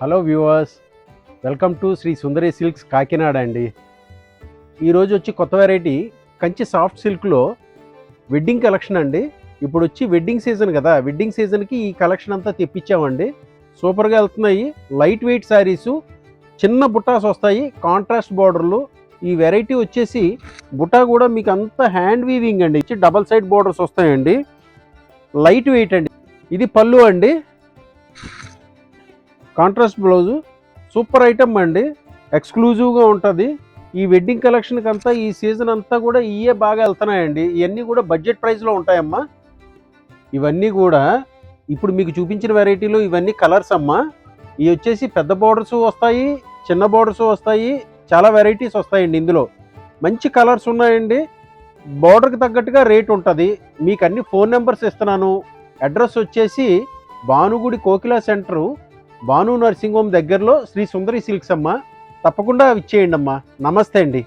Hello viewers, welcome to Shri Sundari silks Kakinada అండి. ఈరోజు వచ్చి కొత్త వెరైటీ కంచి సాఫ్ట్ సిల్క్లో వెడ్డింగ్ కలెక్షన్ అండి. ఇప్పుడు వచ్చి వెడ్డింగ్ సీజన్ కదా, వెడ్డింగ్ సీజన్కి ఈ కలెక్షన్ అంతా తెప్పించామండి. సూపర్గా వెళ్తున్నాయి. లైట్ వెయిట్ శారీసు, చిన్న బుట్టాస్ వస్తాయి, కాంట్రాస్ట్ బార్డర్లు. ఈ వెరైటీ వచ్చేసి బుట్టా కూడా మీకు అంతా హ్యాండ్ వీవింగ్ అండి, డబల్ సైడ్ బార్డర్స్ వస్తాయండి. లైట్ వెయిట్ అండి. ఇది పళ్ళు అండి, కాంట్రాస్ట్ బ్లౌజు. సూపర్ ఐటమ్ అండి, ఎక్స్క్లూజివ్గా ఉంటుంది. ఈ వెడ్డింగ్ కలెక్షన్కి అంతా ఈ సీజన్ అంతా కూడా ఇవే బాగా వెళ్తున్నాయండి. ఇవన్నీ కూడా బడ్జెట్ ప్రైస్లో ఉంటాయమ్మా. ఇవన్నీ కూడా ఇప్పుడు మీకు చూపించిన వెరైటీలో ఇవన్నీ కలర్స్ అమ్మా. ఇవి వచ్చేసి పెద్ద బార్డర్స్ వస్తాయి, చిన్న బార్డర్స్ వస్తాయి, చాలా వెరైటీస్ వస్తాయండి. ఇందులో మంచి కలర్స్ ఉన్నాయండి. బార్డర్కి తగ్గట్టుగా రేట్ ఉంటుంది. మీకు అన్ని ఫోన్ నెంబర్స్ ఇస్తున్నాను. అడ్రస్ వచ్చేసి Bhanugudi Kokila centre, Bhanu nursing home దగ్గరలో శ్రీ సుందరి సిల్క్స్ అమ్మ. తప్పకుండా ఇచ్చేయండి అమ్మా. నమస్తే అండి.